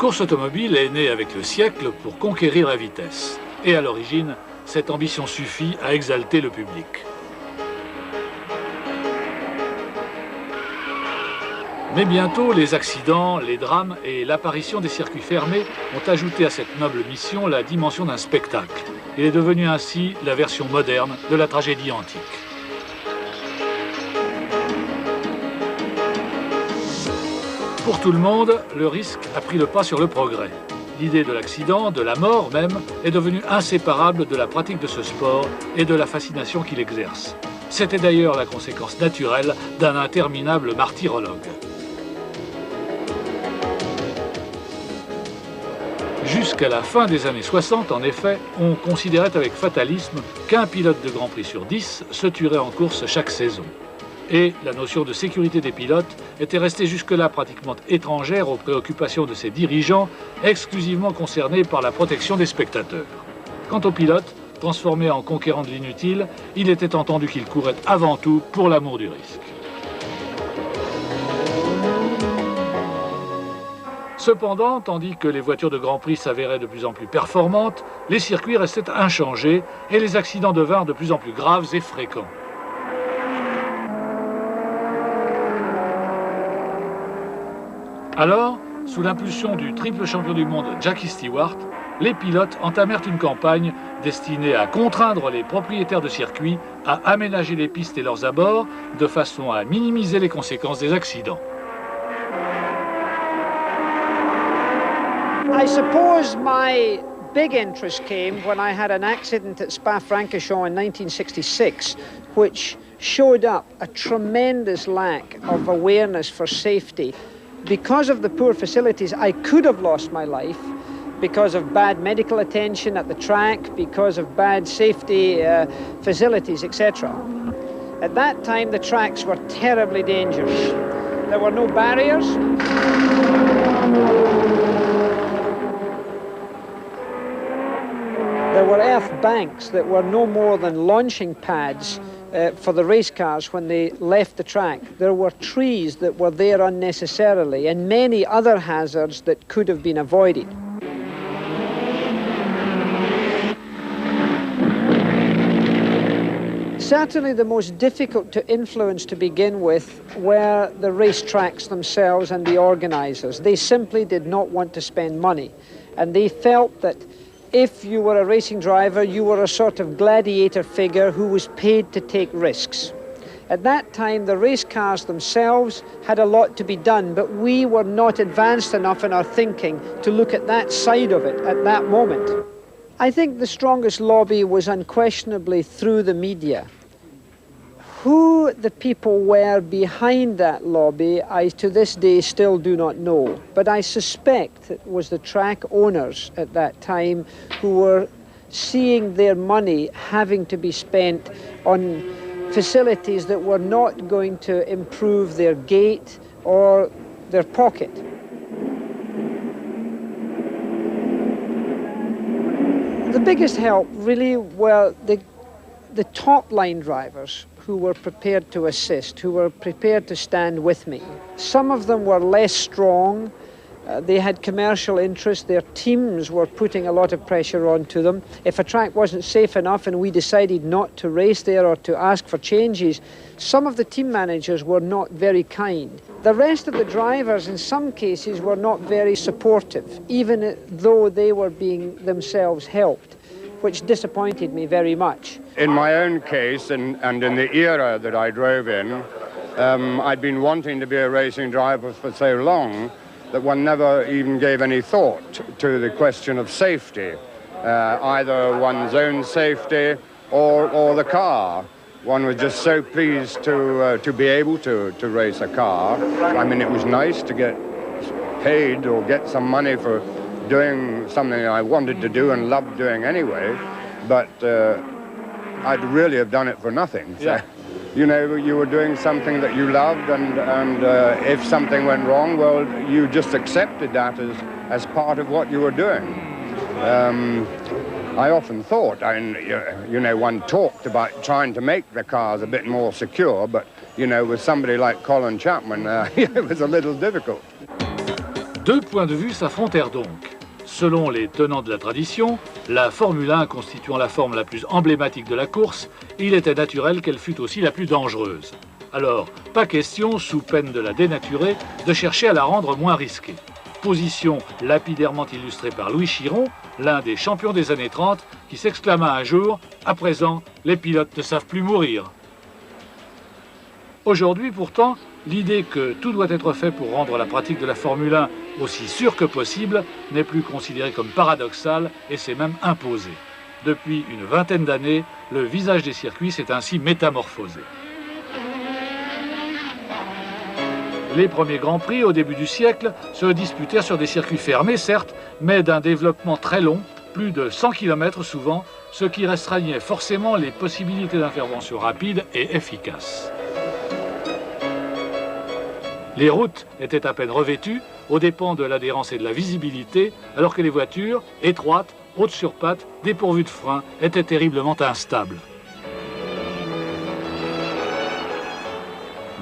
course automobile est née avec le siècle pour conquérir la vitesse. Et à l'origine, cette ambition suffit à exalter le public. Mais bientôt, les accidents, les drames et l'apparition des circuits fermés ont ajouté à cette noble mission la dimension d'un spectacle. Il est devenu ainsi la version moderne de la tragédie antique. Pour tout le monde, le risque a pris le pas sur le progrès. L'idée de l'accident, de la mort même, est devenue inséparable de la pratique de ce sport et de la fascination qu'il exerce. C'était d'ailleurs la conséquence naturelle d'un interminable martyrologue. Jusqu'à la fin des années 60, en effet, on considérait avec fatalisme qu'un pilote de Grand Prix sur 10 se tuerait en course chaque saison. Et la notion de sécurité des pilotes était restée jusque-là pratiquement étrangère aux préoccupations de ses dirigeants, exclusivement concernés par la protection des spectateurs. Quant aux pilotes, transformés en conquérants de l'inutile, il était entendu qu'ils couraient avant tout pour l'amour du risque. Cependant, tandis que les voitures de Grand Prix s'avéraient de plus en plus performantes, les circuits restaient inchangés et les accidents devinrent de plus en plus graves et fréquents. Alors, sous l'impulsion du triple champion du monde Jackie Stewart, les pilotes entamèrent une campagne destinée à contraindre les propriétaires de circuits à aménager les pistes et leurs abords de façon à minimiser les conséquences des accidents. I suppose my big interest came when I had an accident at Spa-Francorchamps in 1966, which showed up a tremendous lack of awareness for safety. Because of the poor facilities, I could have lost my life because of bad medical attention at the track, because of bad safety facilities, etc. At that time, the tracks were terribly dangerous. There were no barriers. There were earth banks that were no more than launching pads for the race cars when they left the track. There were trees that were there unnecessarily and many other hazards that could have been avoided. Certainly the most difficult to influence to begin with were the racetracks themselves and the organisers. They simply did not want to spend money, and they felt that if you were a racing driver, you were a sort of gladiator figure who was paid to take risks. At that time, the race cars themselves had a lot to be done, but we were not advanced enough in our thinking to look at that side of it at that moment. I think the strongest lobby was unquestionably through the media. Who the people were behind that lobby, I to this day still do not know. But I suspect it was the track owners at that time who were seeing their money having to be spent on facilities that were not going to improve their gait or their pocket. The biggest help really were the top line drivers who were prepared to assist, who were prepared to stand with me. Some of them were less strong. They had commercial interests. Their teams were putting a lot of pressure onto them. If a track wasn't safe enough and we decided not to race there or to ask for changes, some of the team managers were not very kind. The rest of the drivers, in some cases, were not very supportive, even though they were being themselves helped, which disappointed me very much. In my own case, and in the era that I drove in, I'd been wanting to be a racing driver for so long that one never even gave any thought to the question of safety, either one's own safety or the car. One was just so pleased to be able to race a car. I mean, it was nice to get paid or get some money for doing something I wanted to do and loved doing anyway, but I'd really have done it for nothing. So, yeah. You know, you were doing something that you loved, and if something went wrong, well, you just accepted that as part of what you were doing. I often thought, you know, one talked about trying to make the cars a bit more secure, but, you know, with somebody like Colin Chapman, it was a little difficult. Deux points de vue s'affrontèrent donc. Selon les tenants de la tradition, la Formule 1 constituant la forme la plus emblématique de la course, il était naturel qu'elle fût aussi la plus dangereuse. Alors, pas question, sous peine de la dénaturer, de chercher à la rendre moins risquée. Position lapidairement illustrée par Louis Chiron, l'un des champions des années 30, qui s'exclama un jour « À présent, les pilotes ne savent plus mourir ». Aujourd'hui, pourtant, l'idée que tout doit être fait pour rendre la pratique de la Formule 1 aussi sûre que possible n'est plus considérée comme paradoxale et s'est même imposée. Depuis une vingtaine d'années, le visage des circuits s'est ainsi métamorphosé. Les premiers Grands Prix, au début du siècle, se disputèrent sur des circuits fermés, certes, mais d'un développement très long, plus de 100 km souvent, ce qui restreignait forcément les possibilités d'intervention rapide et efficace. Les routes étaient à peine revêtues, aux dépens de l'adhérence et de la visibilité, alors que les voitures, étroites, hautes sur pattes, dépourvues de freins, étaient terriblement instables.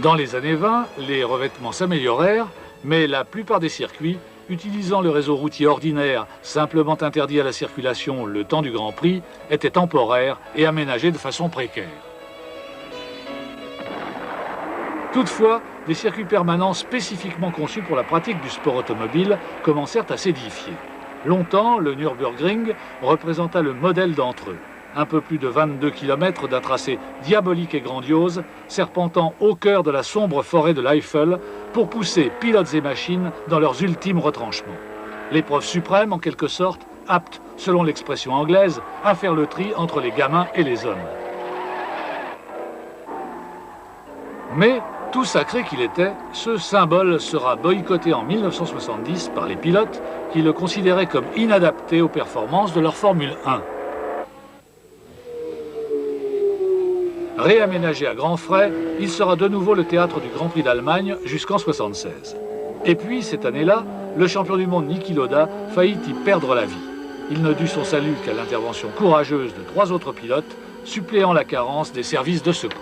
Dans les années 20, les revêtements s'améliorèrent, mais la plupart des circuits, utilisant le réseau routier ordinaire, simplement interdit à la circulation le temps du Grand Prix, étaient temporaires et aménagés de façon précaire. Toutefois, des circuits permanents spécifiquement conçus pour la pratique du sport automobile commencèrent à s'édifier. Longtemps, le Nürburgring représenta le modèle d'entre eux. Un peu plus de 22 km d'un tracé diabolique et grandiose, serpentant au cœur de la sombre forêt de l'Eifel pour pousser pilotes et machines dans leurs ultimes retranchements. L'épreuve suprême, en quelque sorte, apte, selon l'expression anglaise, à faire le tri entre les gamins et les hommes. Mais, tout sacré qu'il était, ce symbole sera boycotté en 1970 par les pilotes qui le considéraient comme inadapté aux performances de leur Formule 1. Réaménagé à grands frais, il sera de nouveau le théâtre du Grand Prix d'Allemagne jusqu'en 1976. Et puis, cette année-là, le champion du monde Niki Lauda faillit y perdre la vie. Il ne dut son salut qu'à l'intervention courageuse de 3 autres pilotes, suppléant la carence des services de secours.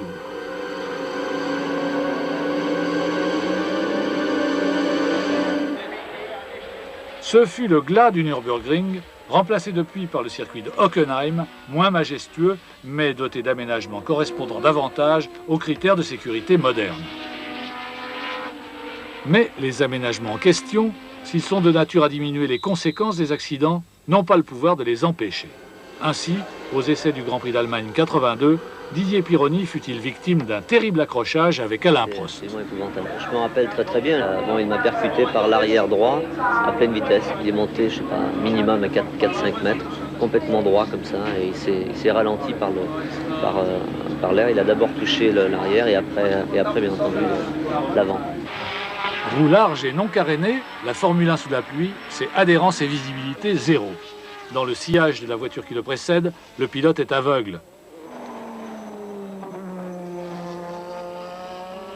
Ce fut le glas du Nürburgring, remplacé depuis par le circuit de Hockenheim, moins majestueux, mais doté d'aménagements correspondant davantage aux critères de sécurité modernes. Mais les aménagements en question, s'ils sont de nature à diminuer les conséquences des accidents, n'ont pas le pouvoir de les empêcher. Ainsi, aux essais du Grand Prix d'Allemagne 82, Didier Pironi fut-il victime d'un terrible accrochage avec Alain Prost. C'est épouvantable. Je me rappelle très bien. Bon, il m'a percuté par l'arrière droit à pleine vitesse. Il est monté, je sais pas, minimum à 4-5 mètres, complètement droit comme ça, et il s'est ralenti par l'air. Il a d'abord touché l'arrière et après bien entendu l'avant. Roue large et non carénée, la Formule 1 sous la pluie, c'est adhérence et visibilité zéro. Dans le sillage de la voiture qui le précède, le pilote est aveugle.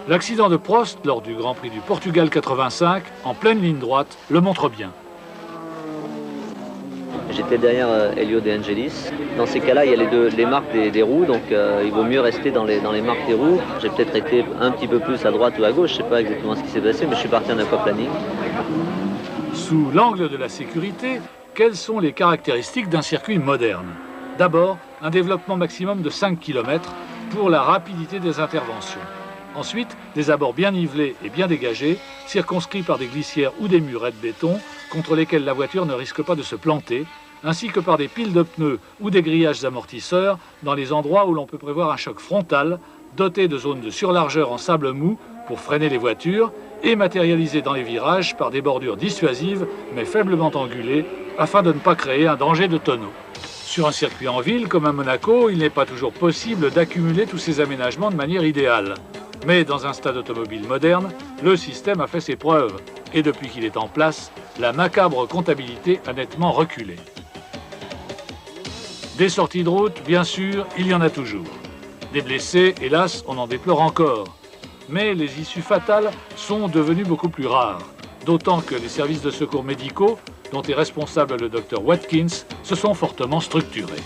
L'accident de Prost lors du Grand Prix du Portugal 85, en pleine ligne droite, le montre bien. J'étais derrière Elio De Angelis. Dans ces cas-là, il y a les marques des roues, donc il vaut mieux rester dans les marques des roues. J'ai peut-être été un petit peu plus à droite ou à gauche, je ne sais pas exactement ce qui s'est passé, mais je suis parti en aquaplaning. Sous l'angle de la sécurité, quelles sont les caractéristiques d'un circuit moderne? D'abord, un développement maximum de 5 km pour la rapidité des interventions. Ensuite, des abords bien nivelés et bien dégagés, circonscrits par des glissières ou des murets de béton, contre lesquels la voiture ne risque pas de se planter, ainsi que par des piles de pneus ou des grillages amortisseurs dans les endroits où l'on peut prévoir un choc frontal, doté de zones de surlargeur en sable mou pour freiner les voitures, et matérialisé dans les virages par des bordures dissuasives mais faiblement angulées, afin de ne pas créer un danger de tonneau. Sur un circuit en ville comme à Monaco, il n'est pas toujours possible d'accumuler tous ces aménagements de manière idéale. Mais dans un stade automobile moderne, le système a fait ses preuves. Et depuis qu'il est en place, la macabre comptabilité a nettement reculé. Des sorties de route, bien sûr, il y en a toujours. Des blessés, hélas, on en déplore encore. Mais les issues fatales sont devenues beaucoup plus rares. D'autant que les services de secours médicaux, dont est responsable le Dr Watkins, se sont fortement structurés.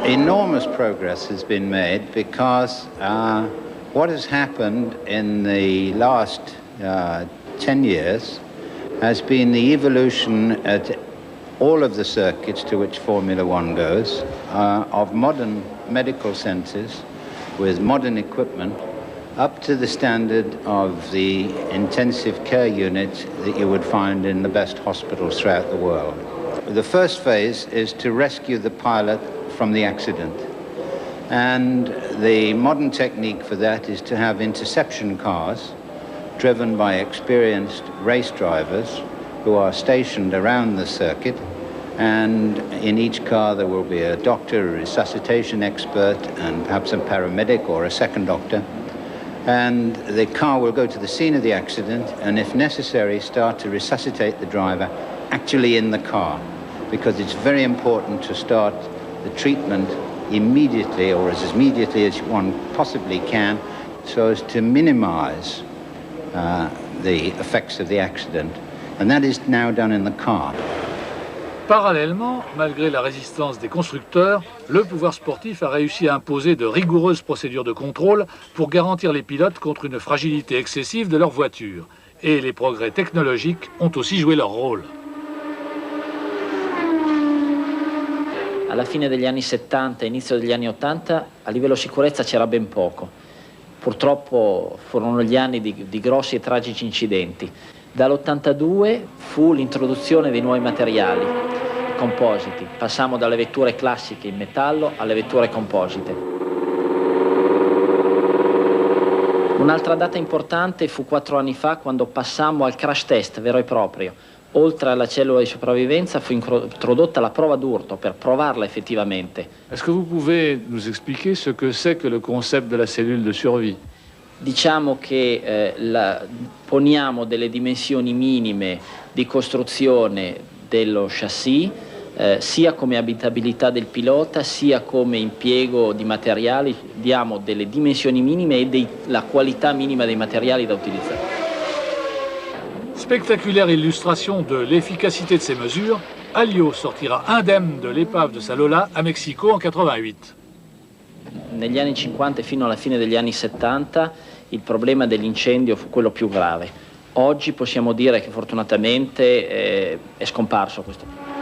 Enormous progress has been made because what has happened in the last 10 years has been the evolution at all of the circuits to which Formula One goes of modern medical centres with modern equipment up to the standard of the intensive care units that you would find in the best hospitals throughout the world. The first phase is to rescue the pilot from the accident. And the modern technique for that is to have interception cars driven by experienced race drivers who are stationed around the circuit, and in each car there will be a doctor, a resuscitation expert, and perhaps a paramedic or a second doctor. And the car will go to the scene of the accident and, if necessary, start to resuscitate the driver actually in the car, because it's very important to start the treatment immediately, or as immediately as one possibly can, so as to minimize the effects of the accident. And that is now done in the car. Parallèlement, malgré la résistance des constructeurs, le pouvoir sportif a réussi à imposer de rigoureuses procédures de contrôle pour garantir les pilotes contre une fragilité excessive de leur voiture. Et les progrès technologiques ont aussi joué leur rôle. Alla fine degli anni 70 e inizio degli anni 80 a livello sicurezza c'era ben poco. Purtroppo furono gli anni di grossi e tragici incidenti. Dall'82 fu l'introduzione dei nuovi materiali compositi. Passammo dalle vetture classiche in metallo alle vetture composite. Un'altra data importante fu 4 anni fa, quando passammo al crash test vero e proprio. Oltre alla cellula di sopravvivenza fu introdotta la prova d'urto per provarla effettivamente. Est-ce que vous pouvez nous expliquer ce que c'est que le concept de la cellule de survie? Diciamo che poniamo delle dimensioni minime di costruzione dello chassis, sia come abitabilità del pilota, sia come impiego di materiali. Diamo delle dimensioni minime e la qualità minima dei materiali da utilizzare. Spectaculaire illustration de l'efficacité de ces mesures, Alio sortira indemne de l'épave de sa Lola à Mexico en 88. Negli anni 50 e fino alla fine degli anni 70 il problema dell'incendio fu quello più grave. Oggi possiamo dire che fortunatamente è scomparso questo problema.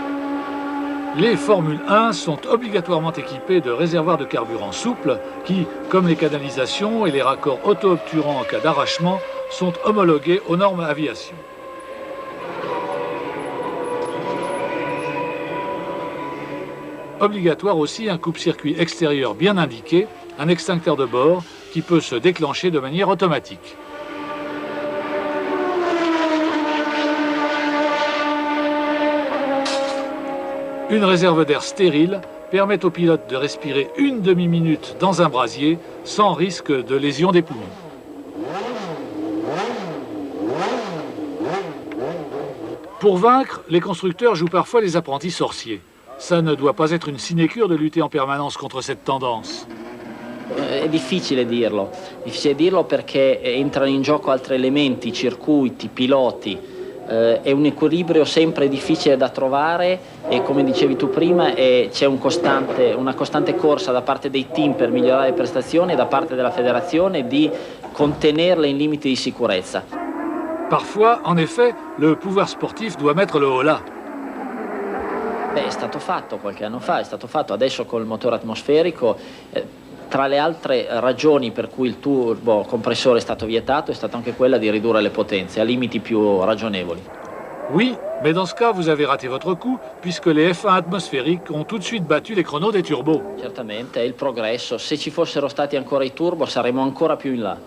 Les Formule 1 sont obligatoirement équipées de réservoirs de carburant souples qui, comme les canalisations et les raccords auto-obturants en cas d'arrachement, sont homologués aux normes aviation. Obligatoire aussi un coupe-circuit extérieur bien indiqué, un extincteur de bord qui peut se déclencher de manière automatique. Une réserve d'air stérile permet au pilote de respirer une demi-minute dans un brasier sans risque de lésion des poumons. Pour vaincre, les constructeurs jouent parfois les apprentis sorciers. Ça ne doit pas être une sinécure de lutter en permanence contre cette tendance. È difficile dirlo perché entrano in gioco altri elementi, circuiti, piloti. È un equilibrio sempre difficile da trovare e, come dicevi tu prima, c'è una costante corsa da parte dei team per migliorare le prestazioni e da parte della federazione di contenerle in limiti di sicurezza. Parfois, en effet, le pouvoir sportif doit mettre le holà. È stato fatto qualche anno fa, è stato fatto adesso col motore atmosferico. Tra le altre ragioni per cui il turbo compressore è stato vietato è stata anche quella di ridurre le potenze a limiti più ragionevoli. Oui, mais dans ce cas, vous avez raté votre coup, puisque les F1 atmosphériques ont tout de suite battu les chronos des turbos. Certamente, è il progresso. Se ci fossero stati ancora i turbo saremmo ancora più in là.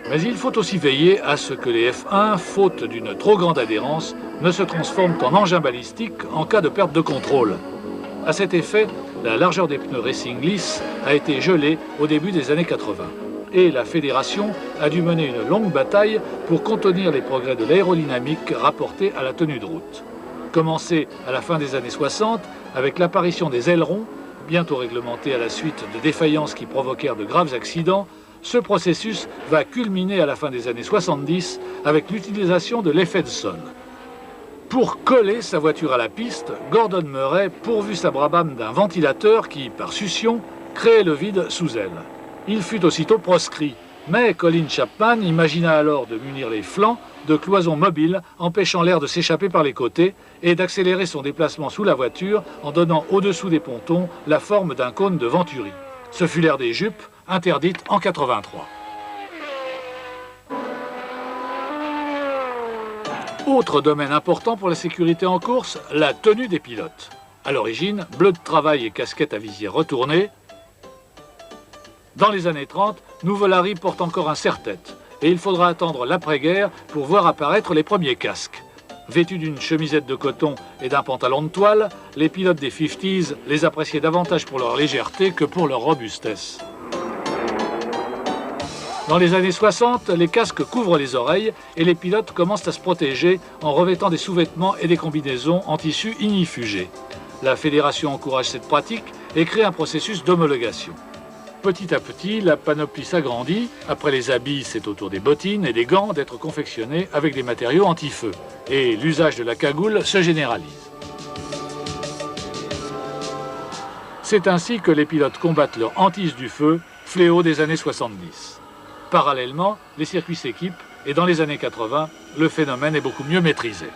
Mais il faut aussi veiller à ce que les F1, faute d'une trop grande adhérence, ne se transforment en engins balistiques en cas de perte de contrôle. À cet effet, la largeur des pneus Racing lisses a été gelée au début des années 80. Et la fédération a dû mener une longue bataille pour contenir les progrès de l'aérodynamique rapportés à la tenue de route. Commencé à la fin des années 60 avec l'apparition des ailerons, bientôt réglementés à la suite de défaillances qui provoquèrent de graves accidents, ce processus va culminer à la fin des années 70 avec l'utilisation de l'effet de sol. Pour coller sa voiture à la piste, Gordon Murray pourvut sa Brabham d'un ventilateur qui, par succion, créait le vide sous elle. Il fut aussitôt proscrit, mais Colin Chapman imagina alors de munir les flancs de cloisons mobiles empêchant l'air de s'échapper par les côtés et d'accélérer son déplacement sous la voiture en donnant au-dessous des pontons la forme d'un cône de Venturi. Ce fut l'ère des jupes, interdite en 83. Autre domaine important pour la sécurité en course, la tenue des pilotes. À l'origine, bleu de travail et casquette à visière retournée. Dans les années 30, Nuvolari porte encore un serre-tête et il faudra attendre l'après-guerre pour voir apparaître les premiers casques. Vêtus d'une chemisette de coton et d'un pantalon de toile, les pilotes des 50s les appréciaient davantage pour leur légèreté que pour leur robustesse. Dans les années 60, les casques couvrent les oreilles et les pilotes commencent à se protéger en revêtant des sous-vêtements et des combinaisons en tissu ignifugé. La fédération encourage cette pratique et crée un processus d'homologation. Petit à petit, la panoplie s'agrandit. Après les habits, c'est au tour des bottines et des gants d'être confectionnés avec des matériaux anti-feu. Et l'usage de la cagoule se généralise. C'est ainsi que les pilotes combattent leur hantise du feu, fléau des années 70. Parallèlement, les circuits s'équipent et dans les années 80, le phénomène est beaucoup mieux maîtrisé.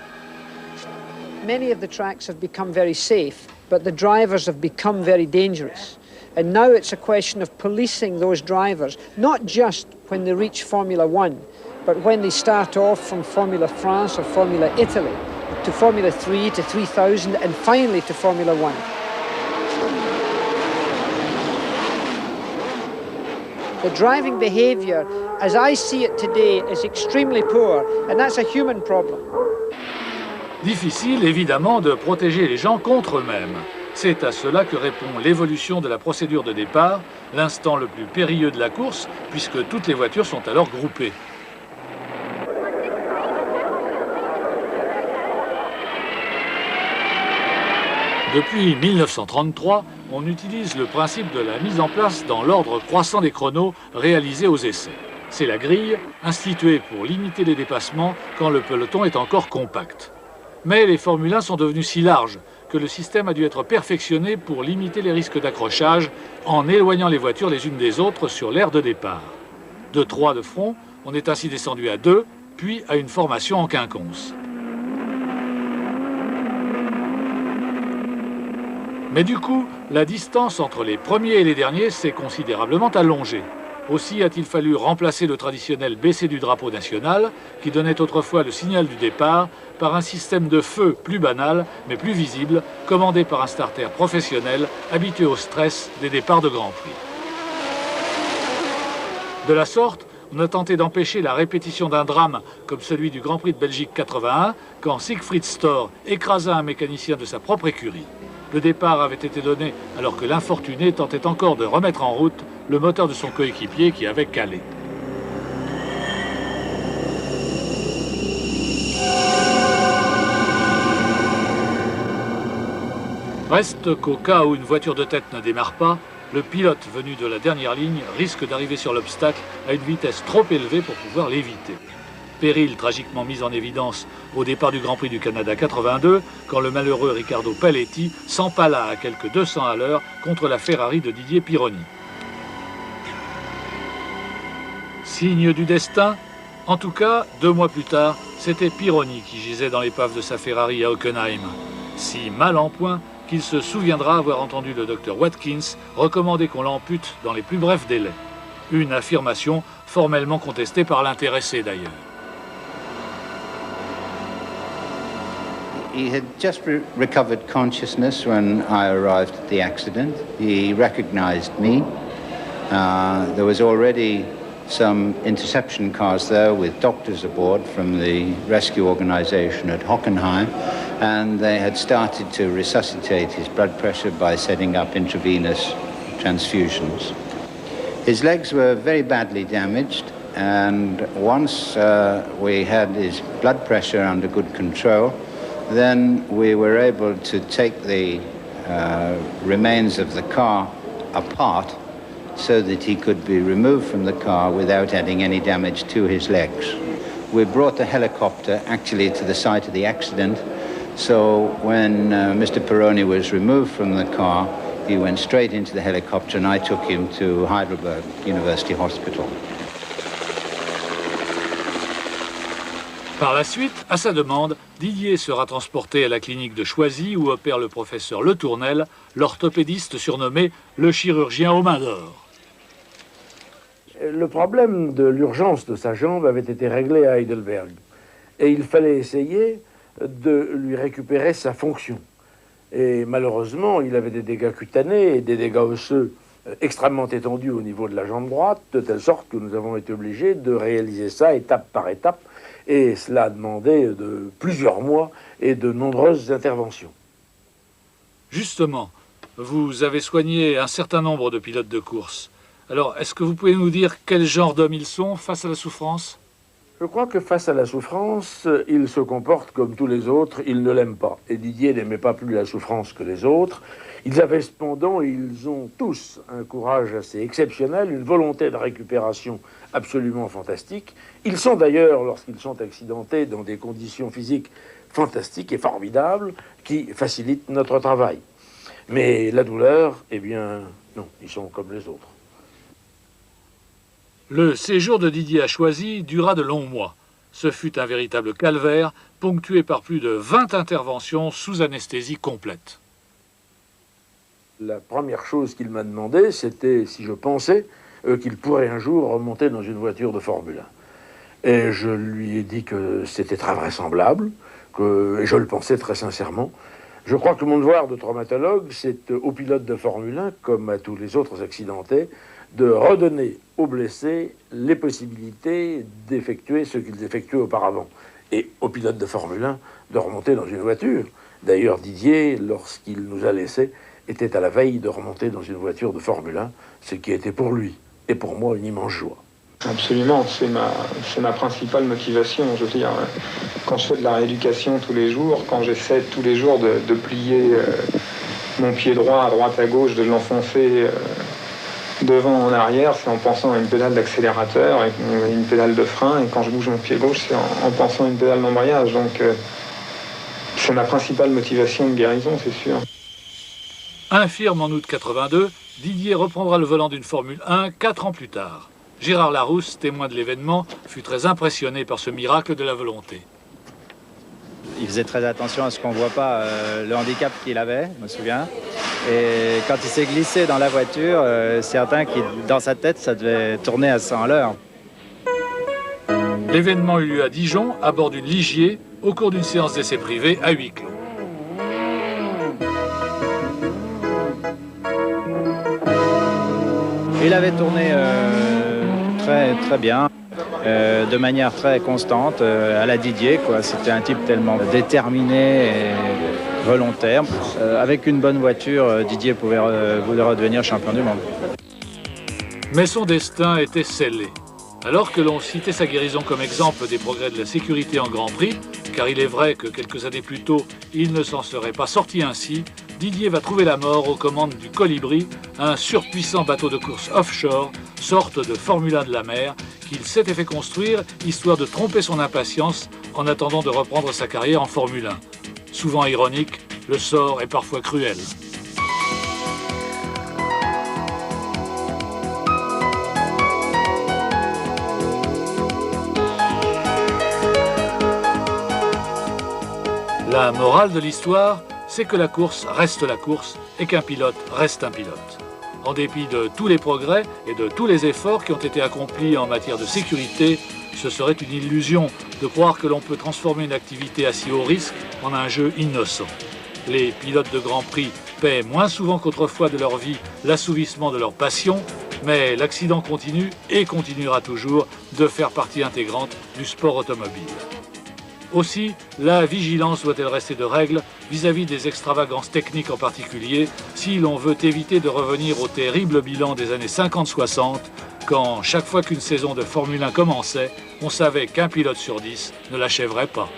Many of the tracks have become very safe, but the drivers have become very dangerous. And now it's a question of policing those drivers, not just when they reach Formula One, but when they start off from Formula France or Formula Italy, to Formula 3, to 3000, and finally to Formula One. The driving behaviour, as I see it today, is extremely poor, and that's a human problem. Difficile, évidemment, de protéger les gens contre eux-mêmes. C'est à cela que répond l'évolution de la procédure de départ, l'instant le plus périlleux de la course, puisque toutes les voitures sont alors groupées. Depuis 1933, on utilise le principe de la mise en place dans l'ordre croissant des chronos réalisés aux essais. C'est la grille, instituée pour limiter les dépassements quand le peloton est encore compact. Mais les Formule 1 sont devenus si larges que le système a dû être perfectionné pour limiter les risques d'accrochage en éloignant les voitures les unes des autres sur l'aire de départ. De 3 de front, on est ainsi descendu à 2, puis à une formation en quinconce. Mais du coup, la distance entre les premiers et les derniers s'est considérablement allongée. Aussi a-t-il fallu remplacer le traditionnel baisser du drapeau national, qui donnait autrefois le signal du départ, par un système de feu plus banal, mais plus visible, commandé par un starter professionnel, habitué au stress des départs de Grand Prix. De la sorte, on a tenté d'empêcher la répétition d'un drame comme celui du Grand Prix de Belgique 81, quand Siegfried Storr écrasa un mécanicien de sa propre écurie. Le départ avait été donné alors que l'infortuné tentait encore de remettre en route le moteur de son coéquipier qui avait calé. Reste qu'au cas où une voiture de tête ne démarre pas, le pilote venu de la dernière ligne risque d'arriver sur l'obstacle à une vitesse trop élevée pour pouvoir l'éviter. Péril tragiquement mis en évidence au départ du Grand Prix du Canada 82, quand le malheureux Riccardo Paletti s'empala à quelques 200 à l'heure contre la Ferrari de Didier Pironi. Signe du destin? En tout cas, 2 mois plus tard, c'était Pironi qui gisait dans l'épave de sa Ferrari à Hockenheim. Si mal en point qu'il se souviendra avoir entendu le docteur Watkins recommander qu'on l'ampute dans les plus brefs délais. Une affirmation formellement contestée par l'intéressé d'ailleurs. He had just recovered consciousness when I arrived at the accident. He recognized me. There was already some interception cars there with doctors aboard from the rescue organization at Hockenheim, and they had started to resuscitate his blood pressure by setting up intravenous transfusions. His legs were very badly damaged, and once we had his blood pressure under good control, then we were able to take the remains of the car apart so that he could be removed from the car without adding any damage to his legs. We brought the helicopter actually to the site of the accident, So when Mr. Peroni was removed from the car, he went straight into the helicopter and I took him to Heidelberg University Hospital. Par la suite, à sa demande, Didier sera transporté à la clinique de Choisy où opère le professeur Le Tournel, l'orthopédiste surnommé le chirurgien aux mains d'or. Le problème de l'urgence de sa jambe avait été réglé à Heidelberg et il fallait essayer de lui récupérer sa fonction. Et malheureusement, il avait des dégâts cutanés et des dégâts osseux extrêmement étendus au niveau de la jambe droite, de telle sorte que nous avons été obligés de réaliser ça étape par étape. Et cela a demandé de plusieurs mois et de nombreuses interventions. Justement, vous avez soigné un certain nombre de pilotes de course. Alors, est-ce que vous pouvez nous dire quel genre d'hommes ils sont face à la souffrance? Je crois que face à la souffrance, ils se comportent comme tous les autres, ils ne l'aiment pas. Et Didier n'aimait pas plus la souffrance que les autres. Ils avaient cependant, ils ont tous un courage assez exceptionnel, une volonté de récupération absolument fantastique. Ils sont d'ailleurs, lorsqu'ils sont accidentés, dans des conditions physiques fantastiques et formidables qui facilitent notre travail. Mais la douleur, eh bien, non, ils sont comme les autres. Le séjour de Didier à Choisy dura de longs mois. Ce fut un véritable calvaire, ponctué par plus de 20 interventions sous anesthésie complète. La première chose qu'il m'a demandé, c'était si je pensais qu'il pourrait un jour remonter dans une voiture de Formule 1. Et je lui ai dit que c'était très vraisemblable, et je le pensais très sincèrement. Je crois que mon devoir de traumatologue, c'est aux pilotes de Formule 1, comme à tous les autres accidentés, de redonner aux blessés les possibilités d'effectuer ce qu'ils effectuaient auparavant. Et aux pilotes de Formule 1, de remonter dans une voiture. D'ailleurs, Didier, lorsqu'il nous a laissés, était à la veille de remonter dans une voiture de Formule 1, ce qui était pour lui et pour moi une immense joie. Absolument, c'est ma principale motivation. Je veux dire, quand je fais de la rééducation tous les jours, quand j'essaie tous les jours de plier mon pied droit à droite à gauche, de l'enfoncer devant en arrière, c'est en pensant à une pédale d'accélérateur et une pédale de frein, et quand je bouge mon pied gauche, c'est en pensant à une pédale d'embrayage. Donc c'est ma principale motivation de guérison, c'est sûr. Infirme en août 82, Didier reprendra le volant d'une Formule 1 4 ans plus tard. Gérard Larousse, témoin de l'événement, fut très impressionné par ce miracle de la volonté. Il faisait très attention à ce qu'on ne voit pas le handicap qu'il avait, je me souviens. Et quand il s'est glissé dans la voiture, certain que dans sa tête, ça devait tourner à 100 à l'heure. L'événement eut lieu à Dijon, à bord d'une Ligier, au cours d'une séance d'essai privé à huis clos. Il avait tourné très bien, de manière très constante, à la Didier, quoi. C'était un type tellement déterminé et volontaire. Avec une bonne voiture, Didier pouvait redevenir champion du monde. Mais son destin était scellé. Alors que l'on citait sa guérison comme exemple des progrès de la sécurité en Grand Prix, car il est vrai que quelques années plus tôt, il ne s'en serait pas sorti ainsi, Didier va trouver la mort aux commandes du Colibri, un surpuissant bateau de course offshore, sorte de Formule 1 de la mer, qu'il s'était fait construire histoire de tromper son impatience en attendant de reprendre sa carrière en Formule 1. Souvent ironique, le sort est parfois cruel. La morale de l'histoire, c'est que la course reste la course et qu'un pilote reste un pilote. En dépit de tous les progrès et de tous les efforts qui ont été accomplis en matière de sécurité, ce serait une illusion de croire que l'on peut transformer une activité à si haut risque en un jeu innocent. Les pilotes de Grand Prix paient moins souvent qu'autrefois de leur vie l'assouvissement de leur passion, mais l'accident continue et continuera toujours de faire partie intégrante du sport automobile. Aussi, la vigilance doit-elle rester de règle vis-à-vis des extravagances techniques en particulier, si l'on veut éviter de revenir au terrible bilan des années 50-60, quand chaque fois qu'une saison de Formule 1 commençait, on savait qu'un pilote sur 10 ne l'achèverait pas.